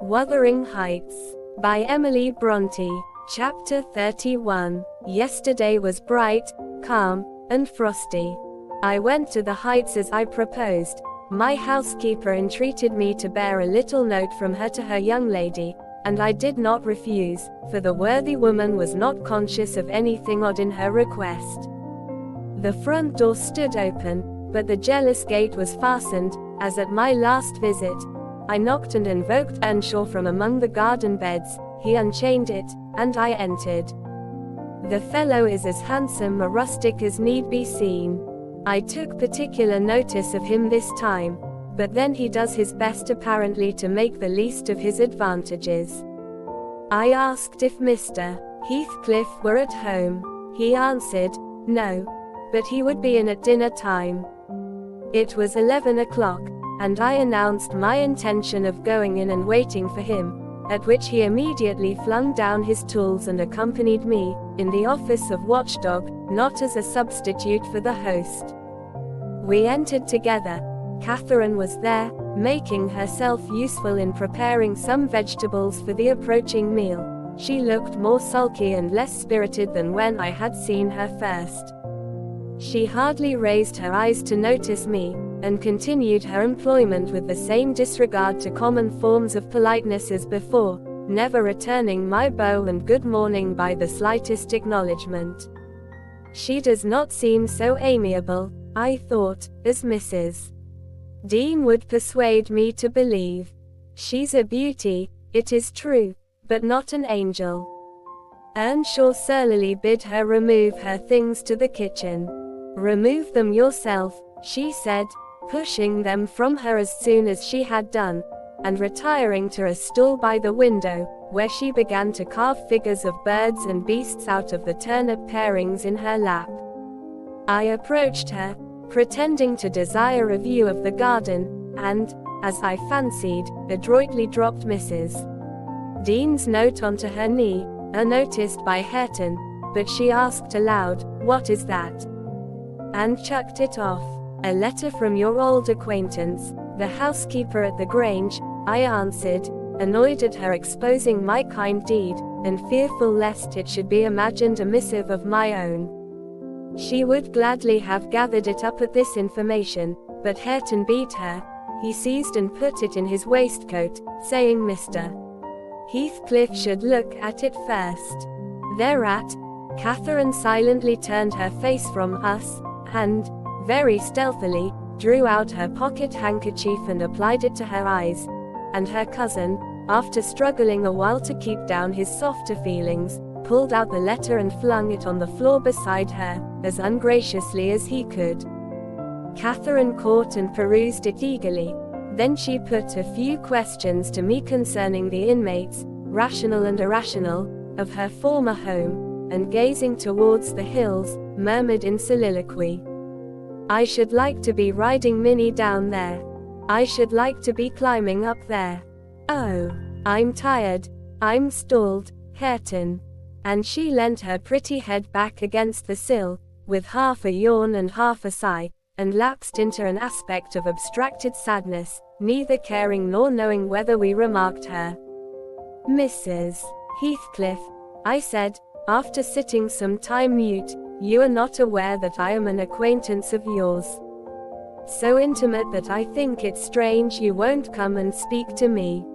Wuthering Heights, by Emily Brontë. Chapter 31. Yesterday was bright, calm, and frosty. I went to the Heights as I proposed. My housekeeper entreated me to bear a little note from her to her young lady, and I did not refuse, for the worthy woman was not conscious of anything odd in her request. The front door stood open, but the jealous gate was fastened, as at my last visit. I knocked and invoked Earnshaw from among the garden beds. He unchained it, and I entered. The fellow is as handsome a rustic as need be seen. I took particular notice of him this time, but then he does his best apparently to make the least of his advantages. I asked if Mr. Heathcliff were at home. He answered, no, but he would be in at dinner time. It was 11 o'clock, and I announced my intention of going in and waiting for him, at which he immediately flung down his tools and accompanied me, in the office of watchdog, not as a substitute for the host. We entered together. Catherine was there, making herself useful in preparing some vegetables for the approaching meal. She looked more sulky and less spirited than when I had seen her first. She hardly raised her eyes to notice me, and continued her employment with the same disregard to common forms of politeness as before, never returning my bow and good morning by the slightest acknowledgement. She does not seem so amiable, I thought, as Mrs. Dean would persuade me to believe. She's a beauty, it is true, but not an angel. Earnshaw surlily bid her remove her things to the kitchen. Remove them yourself, she said, pushing them from her as soon as she had done, and retiring to a stool by the window, where she began to carve figures of birds and beasts out of the turnip parings in her lap. I approached her, pretending to desire a view of the garden, and, as I fancied, adroitly dropped Mrs. Dean's note onto her knee, unnoticed by Hareton, but she asked aloud, "What is that?" and chucked it off. "A letter from your old acquaintance, the housekeeper at the Grange," I answered, annoyed at her exposing my kind deed, and fearful lest it should be imagined a missive of my own. She would gladly have gathered it up at this information, but Hareton beat her. He seized and put it in his waistcoat, saying Mr. Heathcliff should look at it first. Thereat, Catherine silently turned her face from us, and, very stealthily, drew out her pocket handkerchief and applied it to her eyes, and her cousin, after struggling a while to keep down his softer feelings, pulled out the letter and flung it on the floor beside her, as ungraciously as he could. Catherine caught and perused it eagerly. Then she put a few questions to me concerning the inmates, rational and irrational, of her former home, and gazing towards the hills, murmured in soliloquy, "I should like to be riding Minnie down there. I should like to be climbing up there. Oh, I'm tired, I'm stalled, Hareton." And she leant her pretty head back against the sill, with half a yawn and half a sigh, and lapsed into an aspect of abstracted sadness, neither caring nor knowing whether we remarked her. "Mrs. Heathcliff," I said, after sitting some time mute, "you are not aware that I am an acquaintance of yours. So intimate that I think it strange you won't come and speak to me.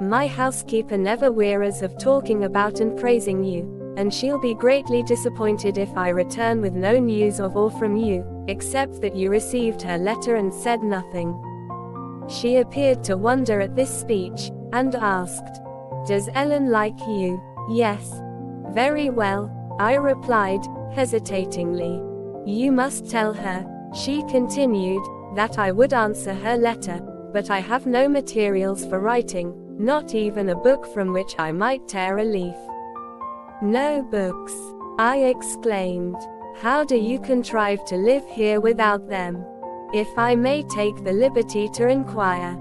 My housekeeper never wearies of talking about and praising you, and she'll be greatly disappointed if I return with no news of or from you, except that you received her letter and said nothing." She appeared to wonder at this speech, and asked, "Does Ellen like you?" "Yes." "Very well," I replied, hesitatingly. "You must tell her," she continued, "that I would answer her letter, but I have no materials for writing, not even a book from which I might tear a leaf." "No books!" I exclaimed. "How do you contrive to live here without them? If I may take the liberty to inquire."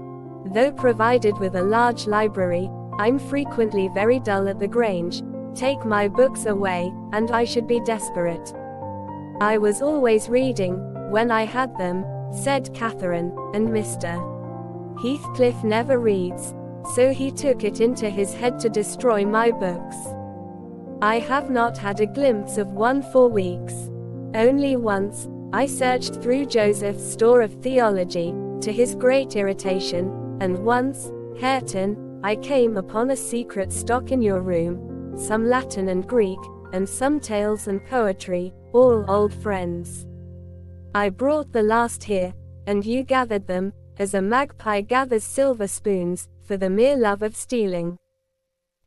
"Though provided with a large library, I'm frequently very dull at the Grange. Take my books away, and I should be desperate." "I was always reading, when I had them," said Catherine, "and Mr. Heathcliff never reads." so he took it into his head to destroy my books. I have not had a glimpse of one for weeks. Only once, I searched through Joseph's store of theology, to his great irritation, and once, Hareton, I came upon a secret stock in your room, some Latin and Greek, and some tales and poetry, all old friends. I brought the last here, and you gathered them, as a magpie gathers silver spoons, for the mere love of stealing.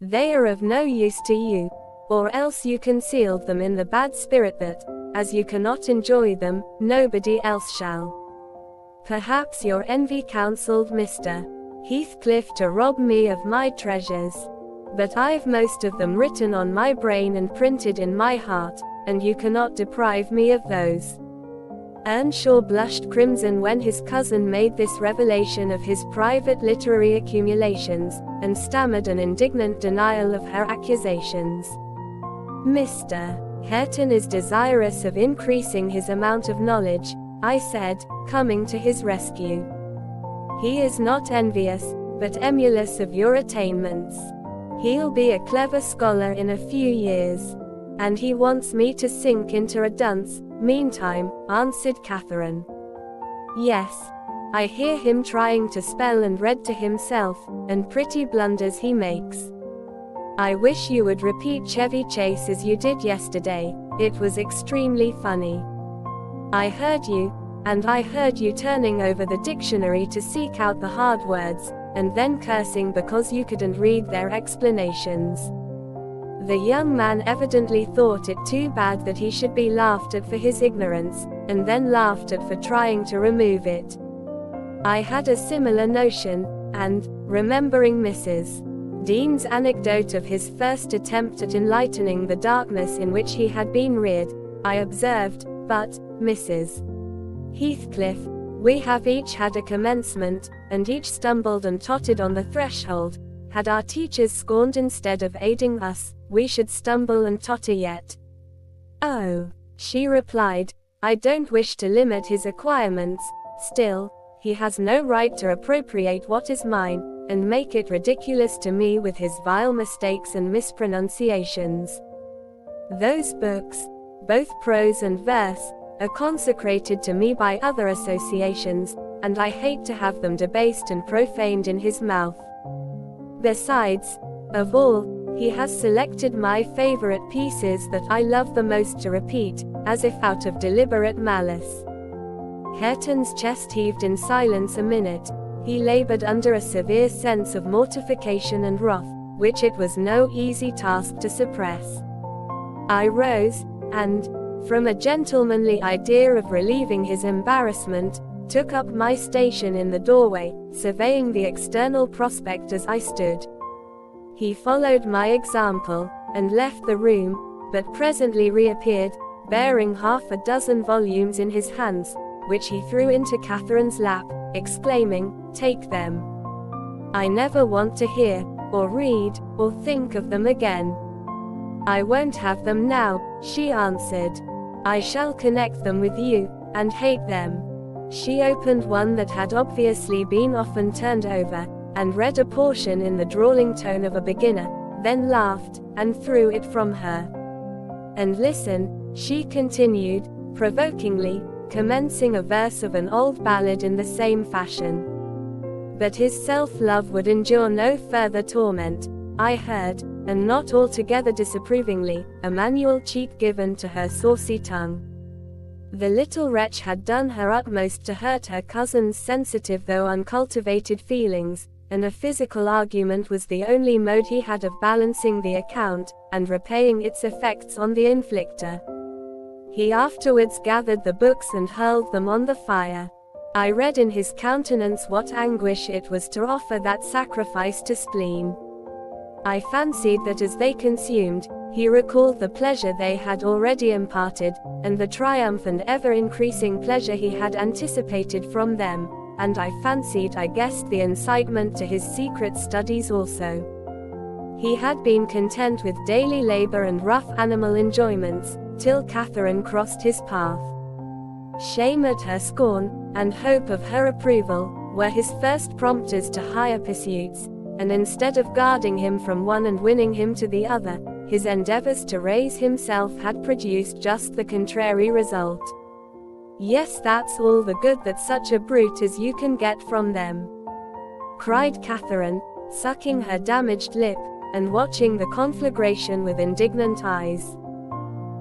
They are of no use to you, or else you concealed them in the bad spirit that, as you cannot enjoy them, nobody else shall. Perhaps your envy counseled Mr. Heathcliff to rob me of my treasures. But I've most of them written on my brain and printed in my heart, and you cannot deprive me of those. Earnshaw blushed crimson when his cousin made this revelation of his private literary accumulations, and stammered an indignant denial of her accusations. Mr. Hareton is desirous of increasing his amount of knowledge, I said, coming to his rescue. He is not envious, but emulous of your attainments. He'll be a clever scholar in a few years. And he wants me to sink into a dunce, meantime, answered Catherine. Yes. I hear him trying to spell and read to himself, and pretty blunders he makes. I wish you would repeat Chevy Chase as you did yesterday, it was extremely funny. I heard you, and I heard you turning over the dictionary to seek out the hard words, and then cursing because you couldn't read their explanations. The young man evidently thought it too bad that he should be laughed at for his ignorance, and then laughed at for trying to remove it. I had a similar notion, and, remembering Mrs. Dean's anecdote of his first attempt at enlightening the darkness in which he had been reared, I observed, but, Mrs. Heathcliff, we have each had a commencement, and each stumbled and tottered on the threshold. Had our teachers scorned instead of aiding us, we should stumble and totter yet. Oh, she replied, I don't wish to limit his acquirements, still, he has no right to appropriate what is mine, and make it ridiculous to me with his vile mistakes and mispronunciations. Those books, both prose and verse, are consecrated to me by other associations, and I hate to have them debased and profaned in his mouth. Besides, of all, he has selected my favorite pieces that I love the most to repeat, as if out of deliberate malice. Hareton's chest heaved in silence a minute. He labored under a severe sense of mortification and wrath, which it was no easy task to suppress. I rose, and, from a gentlemanly idea of relieving his embarrassment, took up my station in the doorway, surveying the external prospect as I stood. He followed my example, and left the room, but presently reappeared, bearing half a dozen volumes in his hands, which he threw into Catherine's lap, exclaiming, "Take them. I never want to hear, or read, or think of them again." "I won't have them now," she answered. "I shall connect them with you, and hate them." She opened one that had obviously been often turned over, and read a portion in the drawling tone of a beginner, then laughed, and threw it from her. "And listen," she continued, provokingly, commencing a verse of an old ballad in the same fashion. But his self-love would endure no further torment. I heard, and not altogether disapprovingly, a manual cheek given to her saucy tongue. The little wretch had done her utmost to hurt her cousin's sensitive though uncultivated feelings, and a physical argument was the only mode he had of balancing the account, and repaying its effects on the inflictor. He afterwards gathered the books and hurled them on the fire. I read in his countenance what anguish it was to offer that sacrifice to spleen. I fancied that as they consumed, he recalled the pleasure they had already imparted, and the triumph and ever-increasing pleasure he had anticipated from them, and I fancied I guessed the incitement to his secret studies also. He had been content with daily labor and rough animal enjoyments, till Catherine crossed his path. Shame at her scorn, and hope of her approval, were his first prompters to higher pursuits. and instead of guarding him from one and winning him to the other, his endeavors to raise himself had produced just the contrary result. Yes, that's all the good that such a brute as you can get from them," cried Catherine, sucking her damaged lip, and watching the conflagration with indignant eyes.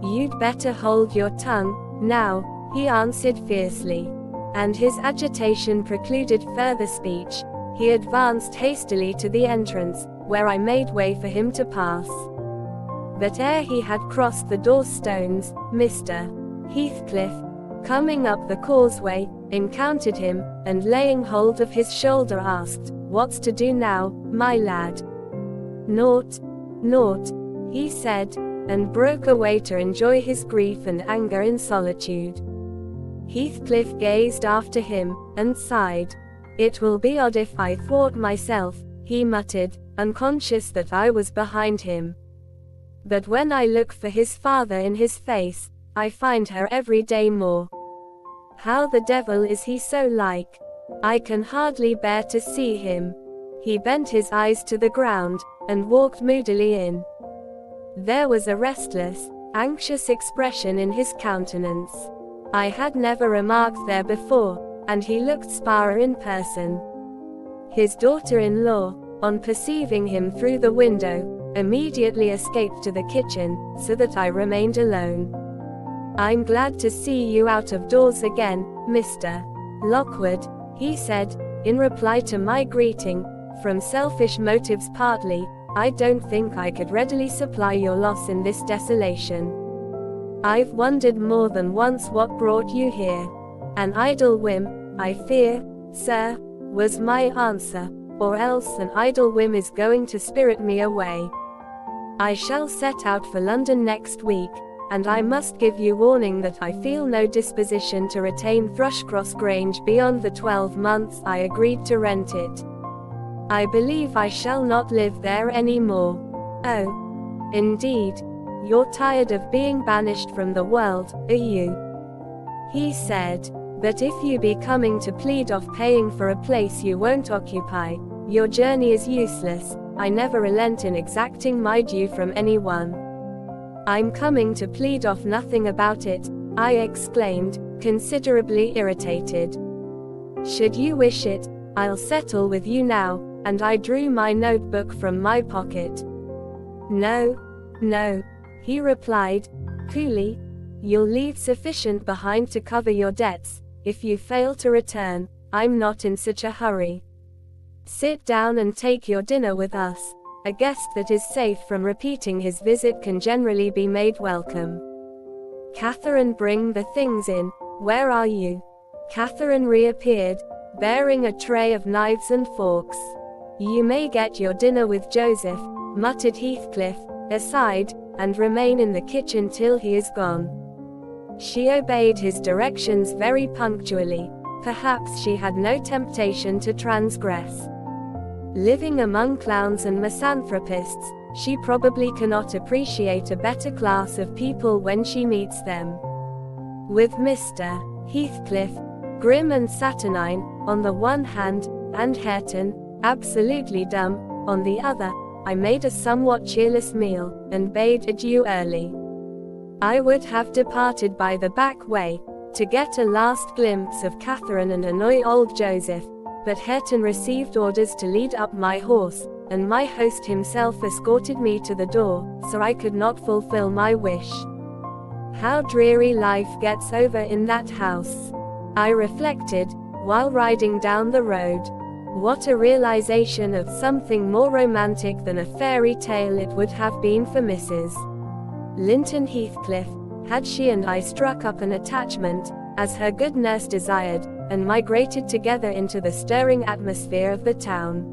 "You'd better hold your tongue, now," he answered fiercely. And his agitation precluded further speech. He advanced hastily to the entrance, where I made way for him to pass. But ere he had crossed the door-stones, Mr. Heathcliff, coming up the causeway, encountered him, and laying hold of his shoulder asked, "What's to do now, my lad?" "Naught, naught," he said, and broke away to enjoy his grief and anger in solitude. Heathcliff gazed after him, and sighed. "It will be odd if I thwart myself," he muttered, unconscious that I was behind him. "But when I look for his father in his face, I find her every day more. How the devil is he so like? I can hardly bear to see him." He bent his eyes to the ground, and walked moodily in. There was a restless, anxious expression in his countenance I had never remarked there before, and he looked sparer in person. His daughter-in-law, on perceiving him through the window, immediately escaped to the kitchen, so that I remained alone. "I'm glad to see you out of doors again, Mr. Lockwood," he said, in reply to my greeting. "From selfish motives partly, I don't think I could readily supply your loss in this desolation. I've wondered more than once what brought you here." "An idle whim, I fear, sir," was my answer, "or else an idle whim is going to spirit me away. I shall set out for London next week, and I must give you warning that I feel no disposition to retain Thrushcross Grange beyond the 12 months I agreed to rent it. I believe I shall not live there any more." "Oh, indeed? You're tired of being banished from the world, are you?" he said. "But if you be coming to plead off paying for a place you won't occupy, your journey is useless. I never relent in exacting my due from anyone." "I'm coming to plead off nothing about it," I exclaimed, considerably irritated. "Should you wish it, I'll settle with you now," and I drew my notebook from my pocket. "No, no," he replied, coolly. "You'll leave sufficient behind to cover your debts. If you fail to return, I'm not in such a hurry. Sit down and take your dinner with us. A guest that is safe from repeating his visit can generally be made welcome. Catherine, bring the things in. Where are you?" Catherine reappeared, bearing a tray of knives and forks. "You may get your dinner with Joseph," muttered Heathcliff, aside, "and remain in the kitchen till he is gone." She obeyed his directions very punctually. Perhaps she had no temptation to transgress. Living among clowns and misanthropists, she probably cannot appreciate a better class of people when she meets them. With Mr. Heathcliff, grim and saturnine, on the one hand, and Hareton, absolutely dumb, on the other, I made a somewhat cheerless meal, and bade adieu early. I would have departed by the back way, to get a last glimpse of Catherine and annoy old Joseph, but Hareton received orders to lead up my horse, and my host himself escorted me to the door, so I could not fulfill my wish. How dreary life gets over in that house, I reflected, while riding down the road. What a realization of something more romantic than a fairy tale it would have been for Mrs. Linton Heathcliff, had she and I struck up an attachment, as her good nurse desired, and migrated together into the stirring atmosphere of the town.